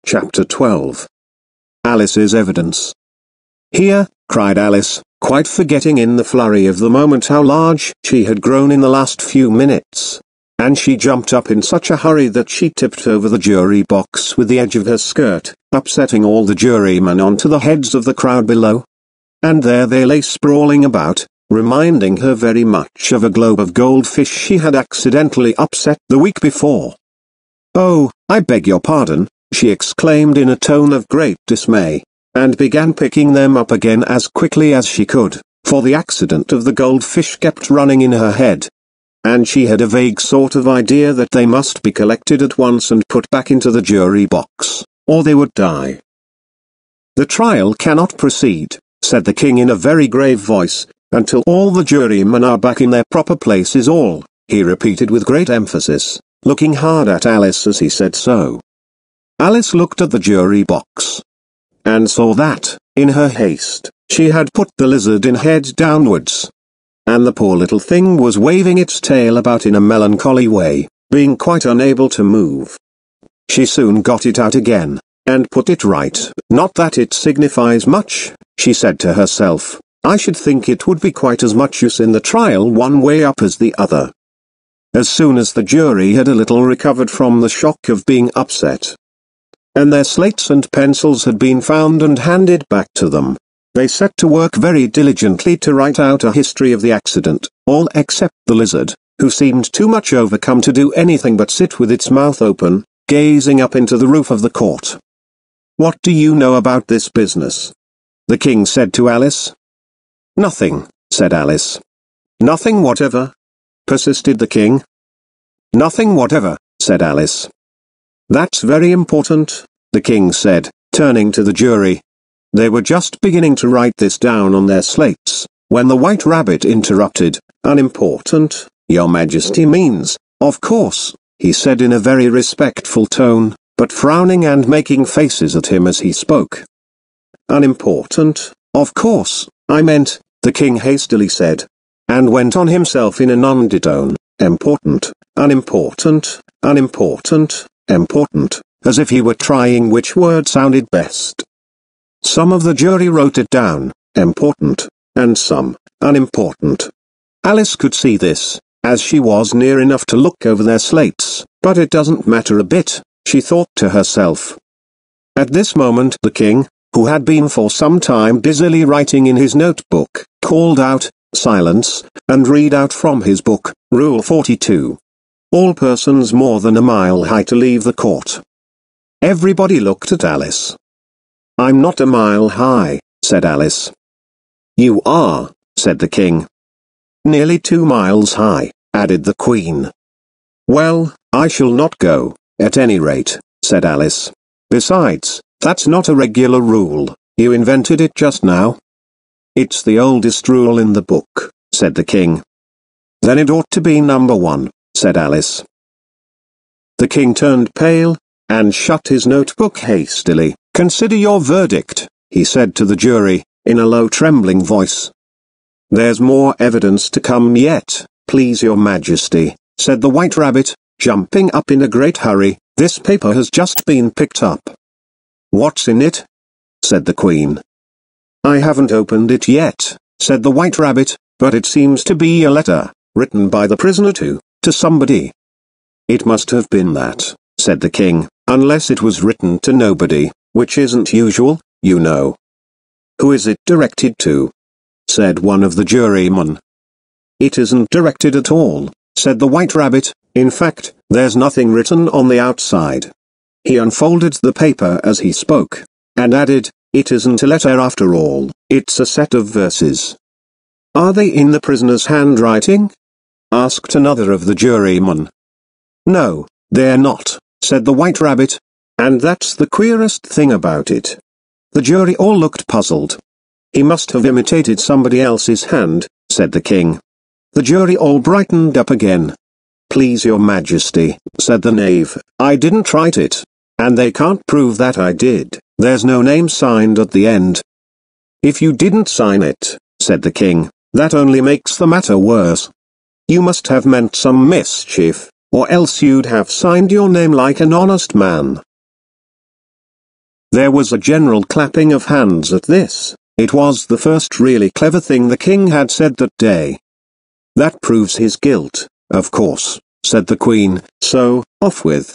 Chapter 12. Alice's evidence. "Here," cried Alice, quite forgetting in the flurry of the moment how large she had grown in the last few minutes. And she jumped up in such a hurry that she tipped over the jury box with the edge of her skirt, upsetting all the jurymen onto the heads of the crowd below. And there they lay sprawling about, reminding her very much of a globe of goldfish she had accidentally upset the week before. "Oh, I beg your pardon," she exclaimed in a tone of great dismay, and began picking them up again as quickly as she could, for the accident of the goldfish kept running in her head. And she had a vague sort of idea that they must be collected at once and put back into the jury box, or they would die. "The trial cannot proceed," said the king in a very grave voice, "until all the jurymen are back in their proper places. All," he repeated with great emphasis, looking hard at Alice as he said so. Alice looked at the jury box, and saw that, in her haste, she had put the lizard in head downwards. And the poor little thing was waving its tail about in a melancholy way, being quite unable to move. She soon got it out again, and put it right. "Not that it signifies much," she said to herself. "I should think it would be quite as much use in the trial one way up as the other." As soon as the jury had a little recovered from the shock of being upset, and their slates and pencils had been found and handed back to them, they set to work very diligently to write out a history of the accident, all except the lizard, who seemed too much overcome to do anything but sit with its mouth open, gazing up into the roof of the court. "What do you know about this business?" the king said to Alice. "Nothing," said Alice. "Nothing whatever?" persisted the king. "Nothing whatever," said Alice. "That's very important," the king said, turning to the jury. They were just beginning to write this down on their slates, when the White Rabbit interrupted. "Unimportant, your majesty means, of course," he said in a very respectful tone, but frowning and making faces at him as he spoke. "Unimportant, of course, I meant," the king hastily said, and went on himself in an undertone, "important, unimportant, unimportant, important," as if he were trying which word sounded best. Some of the jury wrote it down, important, and some, unimportant. Alice could see this, as she was near enough to look over their slates, but it doesn't matter a bit, she thought to herself. At this moment the king, who had been for some time busily writing in his notebook, called out, "Silence," and read out from his book, Rule 42. "All persons more than a mile high to leave the court." Everybody looked at Alice. "I'm not a mile high," said Alice. "You are," said the king. "Nearly 2 miles high," added the queen. "Well, I shall not go, at any rate," said Alice. "Besides, that's not a regular rule, you invented it just now." "It's the oldest rule in the book," said the king. "Then it ought to be number 1, said Alice. The king turned pale, and shut his notebook hastily. "Consider your verdict," he said to the jury, in a low trembling voice. "There's more evidence to come yet, please your majesty," said the White Rabbit, jumping up in a great hurry. "This paper has just been picked up." "What's in it?" said the queen. "I haven't opened it yet," said the White Rabbit, "but it seems to be a letter, written by the prisoner to somebody." "It must have been that," said the king, "unless it was written to nobody, which isn't usual, you know." "Who is it directed to?" said one of the jurymen. "It isn't directed at all," said the White Rabbit. "In fact, there's nothing written on the outside." He unfolded the paper as he spoke, and added, "It isn't a letter after all, it's a set of verses." "Are they in the prisoner's handwriting?" asked another of the jurymen. "No, they're not," said the White Rabbit. "And that's the queerest thing about it." The jury all looked puzzled. "He must have imitated somebody else's hand," said the king. The jury all brightened up again. "Please your majesty," said the knave, "I didn't write it. And they can't prove that I did, there's no name signed at the end." "If you didn't sign it," said the king, "that only makes the matter worse. You must have meant some mischief, or else you'd have signed your name like an honest man." There was a general clapping of hands at this. It was the first really clever thing the king had said that day. That proves his guilt, of course, said the queen, so, off with.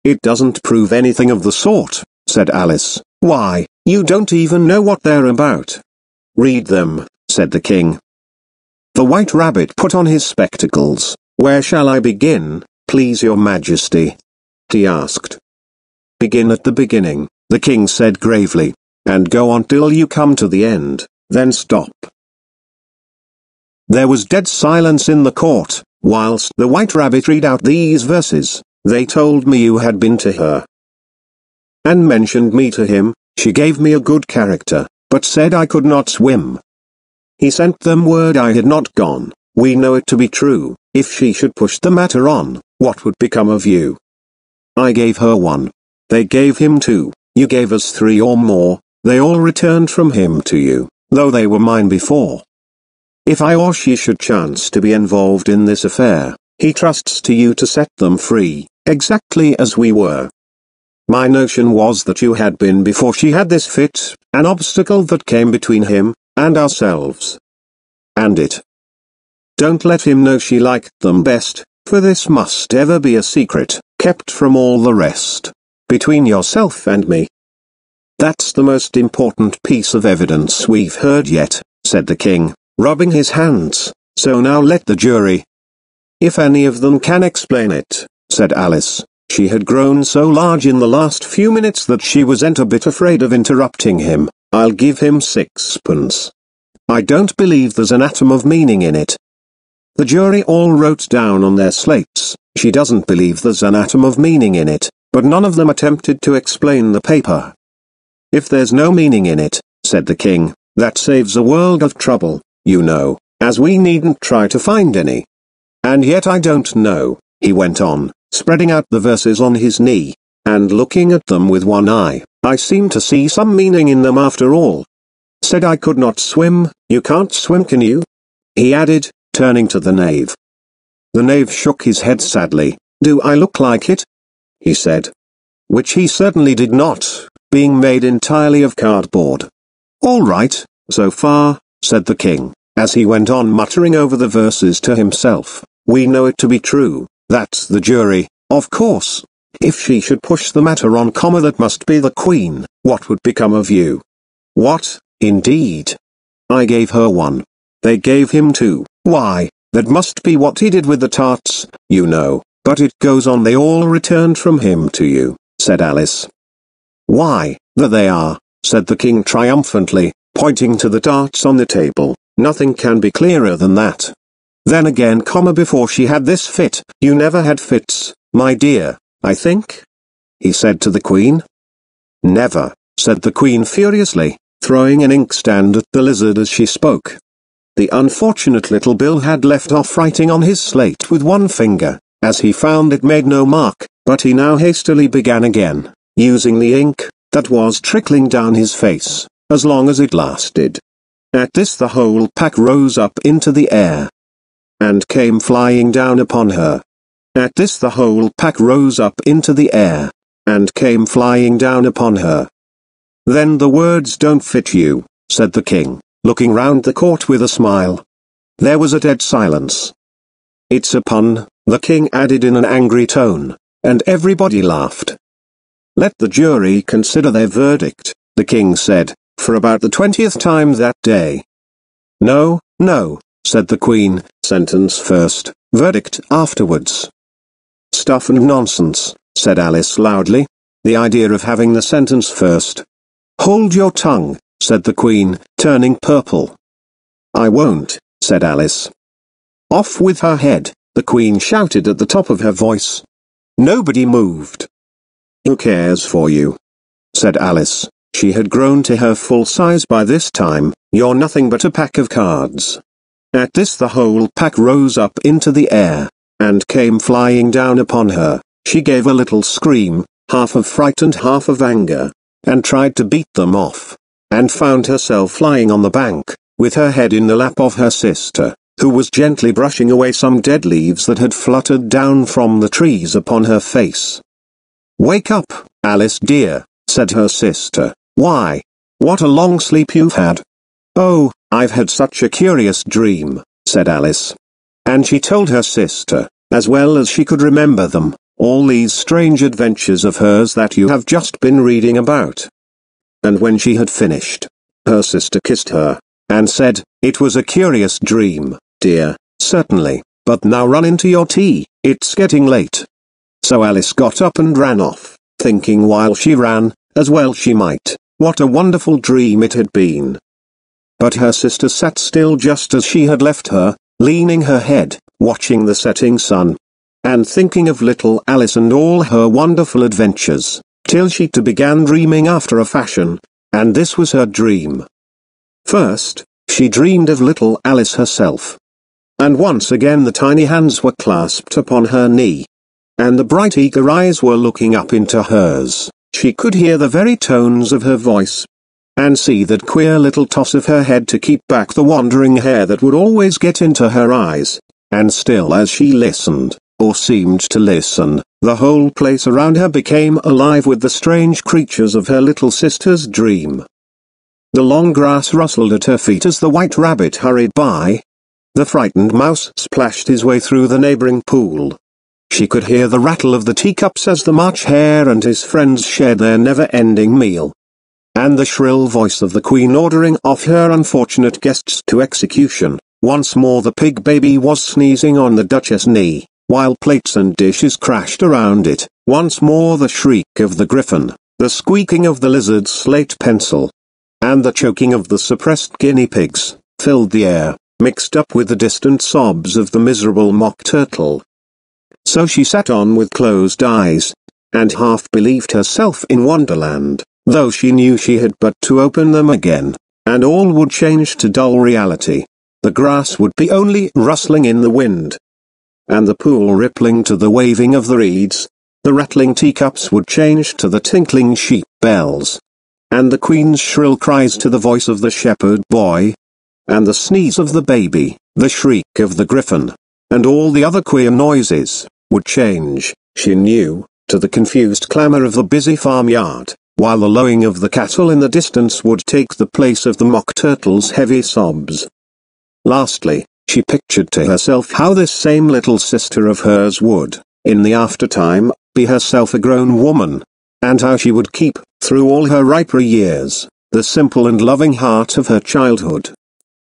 It doesn't prove anything of the sort, said Alice. Why, you don't even know what they're about. Read them, said the king. The White Rabbit put on his spectacles. Where shall I begin, please your majesty? He asked. Begin at the beginning, the king said gravely, and go on till you come to the end, then stop. There was dead silence in the court, whilst the White Rabbit read out these verses. They told me you had been to her, and mentioned me to him. She gave me a good character, but said I could not swim. He sent them word I had not gone. We know it to be true. If she should push the matter on, what would become of you? I gave her 1. They gave him 2. You gave us 3 or more. They all returned from him to you, though they were mine before. If I or she should chance to be involved in this affair, he trusts to you to set them free, exactly as we were. My notion was that you had been before she had this fit, an obstacle that came between him and ourselves. And it. Don't let him know she liked them best, for this must ever be a secret, kept from all the rest, between yourself and me. That's the most important piece of evidence we've heard yet, said the king, rubbing his hands, so now let the jury. If any of them can explain it, said Alice. She had grown so large in the last few minutes that she wasn't a bit afraid of interrupting him. I'll give him 6pence. I don't believe there's an atom of meaning in it. The jury all wrote down on their slates, she doesn't believe there's an atom of meaning in it, but none of them attempted to explain the paper. If there's no meaning in it, said the king, that saves a world of trouble, you know, as we needn't try to find any. And yet I don't know, he went on, spreading out the verses on his knee, and looking at them with one eye. I seem to see some meaning in them after all. Said I could not swim. You can't swim, can you? He added, turning to the knave. The knave shook his head sadly. Do I look like it? He said. Which he certainly did not, being made entirely of cardboard. All right, so far, said the king, as he went on muttering over the verses to himself. We know it to be true. That's the jury, of course. If she should push the matter on, that must be the queen. What would become of you? What, indeed? I gave her 1. They gave him 2. Why, that must be what he did with the tarts, you know. But it goes on, they all returned from him to you, said Alice. Why, there they are, said the king triumphantly, pointing to the tarts on the table. Nothing can be clearer than that. Then again, before she had this fit, you never had fits, my dear, I think? He said to the queen. Never, said the queen furiously, throwing an inkstand at the lizard as she spoke. The unfortunate little Bill had left off writing on his slate with 1 finger, as he found it made no mark, but he now hastily began again, using the ink that was trickling down his face, as long as it lasted. At this the whole pack rose up into the air, and came flying down upon her. At this the whole pack rose up into the air, and came flying down upon her. Then the words don't fit you, said the king, looking round the court with a smile. There was a dead silence. It's a pun, the king added in an angry tone, and everybody laughed. Let the jury consider their verdict, the king said, for about the 20th time that day. No, no, said the queen, sentence first, verdict afterwards. Stuff and nonsense, said Alice loudly. The idea of having the sentence first. Hold your tongue, said the queen, turning purple. I won't, said Alice. Off with her head, the queen shouted at the top of her voice. Nobody moved. Who cares for you? Said Alice. She had grown to her full size by this time. You're nothing but a pack of cards. At this the whole pack rose up into the air, and came flying down upon her. She gave a little scream, half of fright and half of anger, and tried to beat them off, and found herself lying on the bank, with her head in the lap of her sister, who was gently brushing away some dead leaves that had fluttered down from the trees upon her face. Wake up, Alice dear, said her sister. "Why, what a long sleep you've had." "Oh, I've had such a curious dream," said Alice. And she told her sister, as well as she could remember them, all these strange adventures of hers that you have just been reading about. And when she had finished, her sister kissed her, and said, "It was a curious dream, dear, certainly, but now run into your tea, it's getting late." So Alice got up and ran off, thinking while she ran, as well she might, what a wonderful dream it had been. But her sister sat still just as she had left her, leaning her head, watching the setting sun, and thinking of little Alice and all her wonderful adventures, till she too began dreaming after a fashion, and this was her dream. First, she dreamed of little Alice herself. And once again the tiny hands were clasped upon her knee, and the bright eager eyes were looking up into hers. She could hear the very tones of her voice, and see that queer little toss of her head to keep back the wandering hair that would always get into her eyes, and still as she listened, or seemed to listen, the whole place around her became alive with the strange creatures of her little sister's dream. The long grass rustled at her feet as the white rabbit hurried by. The frightened mouse splashed his way through the neighboring pool. She could hear the rattle of the teacups as the March Hare and his friends shared their never-ending meal, and the shrill voice of the Queen ordering off her unfortunate guests to execution. Once more the pig baby was sneezing on the Duchess' knee, while plates and dishes crashed around it. Once more the shriek of the griffin, the squeaking of the lizard's slate pencil, and the choking of the suppressed guinea pigs, filled the air, mixed up with the distant sobs of the miserable mock turtle. So she sat on with closed eyes, and half believed herself in Wonderland, though she knew she had but to open them again, and all would change to dull reality. The grass would be only rustling in the wind, and the pool rippling to the waving of the reeds. The rattling teacups would change to the tinkling sheep bells, and the Queen's shrill cries to the voice of the shepherd boy, and the sneeze of the baby, the shriek of the griffin, and all the other queer noises, would change, she knew, to the confused clamor of the busy farmyard, while the lowing of the cattle in the distance would take the place of the mock turtle's heavy sobs. Lastly, she pictured to herself how this same little sister of hers would, in the aftertime, be herself a grown woman, and how she would keep, through all her riper years, the simple and loving heart of her childhood,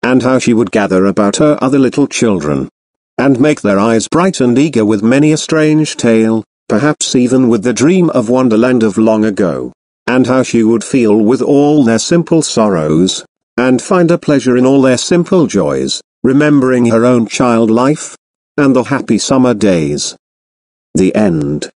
and how she would gather about her other little children, and make their eyes bright and eager with many a strange tale, perhaps even with the dream of Wonderland of long ago, and how she would feel with all their simple sorrows, and find a pleasure in all their simple joys, remembering her own child life, and the happy summer days. The end.